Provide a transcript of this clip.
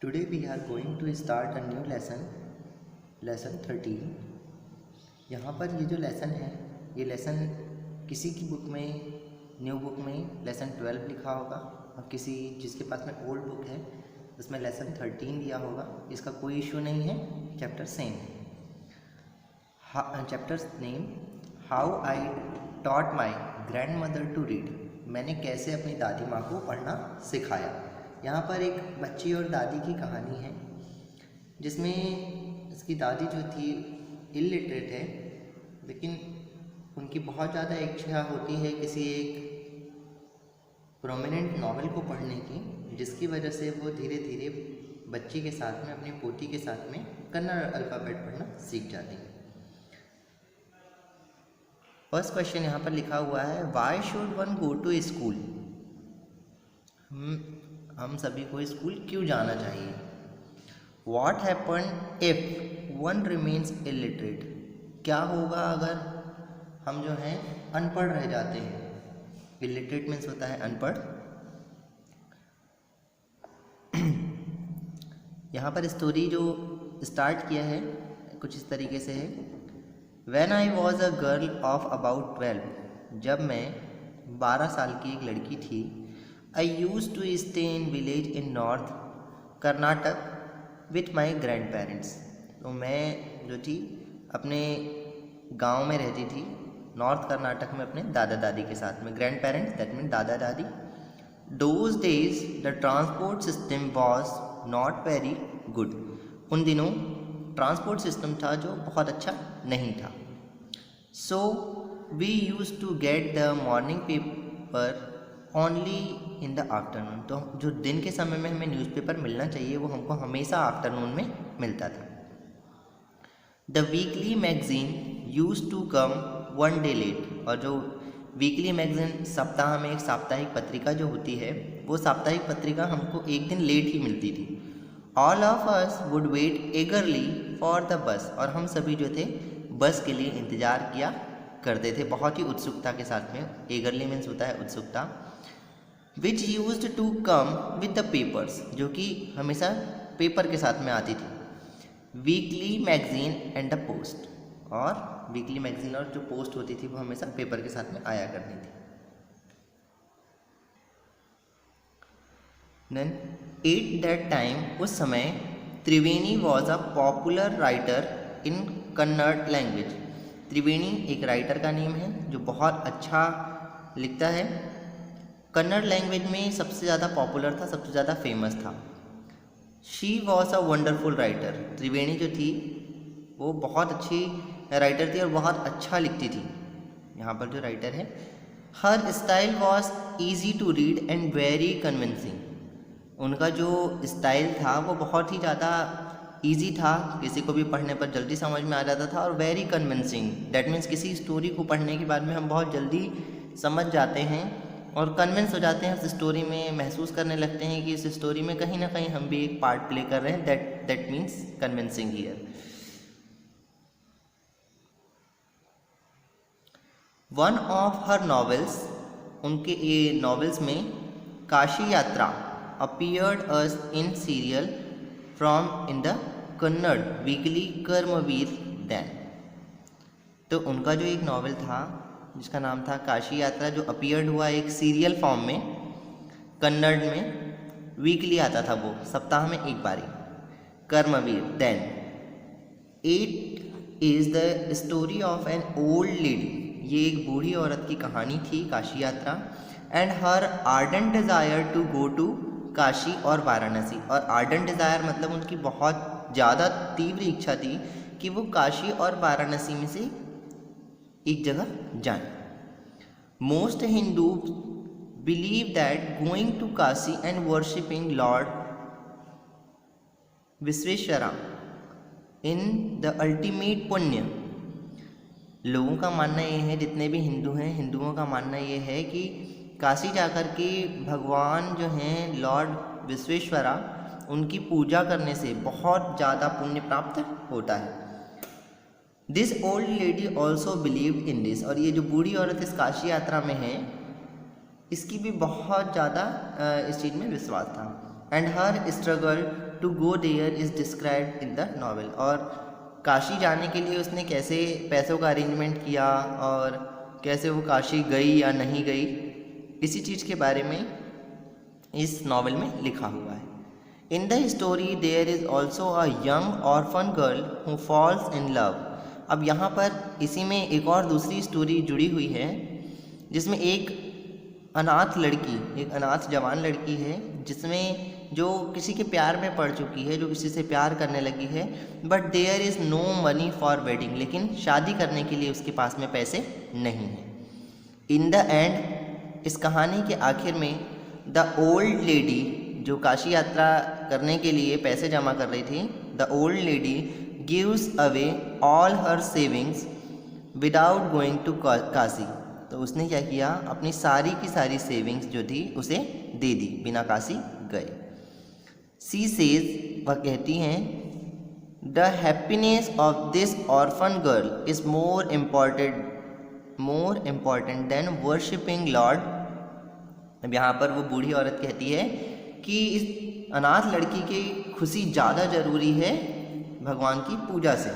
Today we are going to start a new lesson 13। यहाँ पर ये जो लेसन है, ये लेसन किसी की बुक में, न्यू बुक में लेसन 12 लिखा होगा और किसी जिसके पास में ओल्ड बुक है उसमें लेसन 13 दिया होगा। इसका कोई इशू नहीं है, चैप्टर सेम है। Chapter name how I taught my grandmother to read. मैंने कैसे अपनी दादी माँ को पढ़ना सिखाया। यहाँ पर एक बच्ची और दादी की कहानी है जिसमें इसकी दादी जो थी इलिटरेट है, लेकिन उनकी बहुत ज़्यादा इच्छा होती है किसी एक प्रोमिनेंट नॉवेल को पढ़ने की, जिसकी वजह से वो धीरे धीरे बच्ची के साथ में, अपनी पोती के साथ में कन्नड़ अल्फ़ाबेट पढ़ना सीख जाती है। फर्स्ट क्वेश्चन यहाँ पर लिखा हुआ है, why should one go to school. हम सभी को स्कूल क्यों जाना चाहिए। What happen if one remains illiterate. क्या होगा अगर हम जो हैं अनपढ़ रह जाते हैं। इलिटरेट मीन्स होता है अनपढ़। यहाँ पर स्टोरी जो स्टार्ट किया है कुछ इस तरीके से है। When I was a girl of about 12, जब मैं 12 साल की एक लड़की थी, I used to stay in village in North Karnataka with my grandparents। तो मैं जो थी अपने गांव में रहती थी, नॉर्थ कर्नाटक में अपने दादा दादी के साथ में। ग्रैंड पेरेंट्स दैट मीन दादा दादी। Those days the transport system was not very good। उन दिनों ट्रांसपोर्ट सिस्टम था जो बहुत अच्छा नहीं था। So we use to get the morning paper only in the afternoon. तो जो दिन के समय में हमें न्यूज़पेपर मिलना चाहिए वो हमको हमेशा आफ्टरनून में मिलता था। The weekly magazine use to come one day late. और जो वीकली मैगजीन सप्ताह में एक साप्ताहिक पत्रिका जो होती है, वो साप्ताहिक पत्रिका हमको एक दिन लेट ही मिलती थी। All of us would wait eagerly for the bus. और हम सभी जो थे बस के लिए इंतज़ार किया करते थे बहुत ही उत्सुकता के साथ में। एगरली मीन्स होता है उत्सुकता। Which used to come with the papers, जो कि हमेशा पेपर के साथ में आती थी। Weekly magazine and the post. और वीकली मैगजीन और जो पोस्ट होती थी वो हमेशा पेपर के साथ में आया करती थी। देन एट दैट टाइम, उस समय Triveni was a popular writer in Kannada language. Triveni एक राइटर का नेम है जो बहुत अच्छा लिखता है। कन्नड़ लैंग्वेज में सबसे ज़्यादा पॉपुलर था, सबसे ज़्यादा फेमस था। She was a wonderful writer. Triveni जो थी वो बहुत अच्छी राइटर थी और बहुत अच्छा लिखती थी। यहाँ पर जो राइटर है, her style was easy to read and very convincing. उनका जो स्टाइल था वो बहुत ही ज़्यादा इजी था, किसी को भी पढ़ने पर जल्दी समझ में आ जाता था। और वेरी कन्विंसिंग दैट मीन्स किसी स्टोरी को पढ़ने के बाद में हम बहुत जल्दी समझ जाते हैं और कन्विंस हो जाते हैं उस स्टोरी में, महसूस करने लगते हैं कि इस स्टोरी में कहीं ना कहीं हम भी एक पार्ट प्ले कर रहे हैं। That means convincing here. One of her novels, उनके ये नॉवेल्स में काशी यात्रा appeared us in serial from in the Kannada weekly Karmaveer then। तो उनका जो एक नॉवेल था जिसका नाम था काशी यात्रा, जो अपीयर्ड हुआ एक सीरियल फॉर्म में कन्नड़ में, वीकली आता था वो सप्ताह में एक बारी, Karmaveer then। It is the story of an old lady. ये एक बूढ़ी औरत की कहानी थी काशी यात्रा। And her ardent desire to go to Kashi और वाराणसी। और आर्डेंट डिज़ायर मतलब उनकी बहुत ज़्यादा तीव्र इच्छा थी कि वो काशी और वाराणसी में से एक जगह जाएं। Most Hindu believe that going to Kashi and worshipping lord Vishweshwara in the ultimate punya. लोगों का मानना ये है, जितने भी हिंदू हैं, हिंदुओं का मानना ये है कि काशी जाकर के भगवान जो हैं लॉर्ड विश्वेश्वरा, उनकी पूजा करने से बहुत ज़्यादा पुण्य प्राप्त होता है। This old lady also believed in this. और ये जो बूढ़ी औरत इस काशी यात्रा में है, इसकी भी बहुत ज़्यादा इस चीज़ में विश्वास था। And her struggle to go there is described in the novel. और काशी जाने के लिए उसने कैसे पैसों का अरेंजमेंट किया और कैसे वो काशी गई या नहीं गई, इसी चीज़ के बारे में इस नॉवेल में लिखा हुआ है। In the story there is also a young orphan girl who falls in love. अब यहाँ पर इसी में एक और दूसरी स्टोरी जुड़ी हुई है जिसमें एक अनाथ लड़की, एक अनाथ जवान लड़की है जिसमें जो किसी के प्यार में पड़ चुकी है, जो किसी से प्यार करने लगी है, but there is no money for wedding, लेकिन शादी करने के लिए उसके पास में पैसे नहीं हैं। इन द एंड, इस कहानी के आखिर में द ओल्ड लेडी, जो काशी यात्रा करने के लिए पैसे जमा कर रही थी, the old lady gives away all her savings without going to Kashi. तो उसने क्या किया, अपनी सारी की सारी सेविंग्स जो थी उसे दे दी बिना काशी गए। सी सेज, वह कहती हैं, the happiness of this orphan girl is more important than worshipping Lord. अब यहाँ पर वो बूढ़ी औरत कहती है कि इस अनाथ लड़की की खुशी ज़्यादा ज़रूरी है भगवान की पूजा से।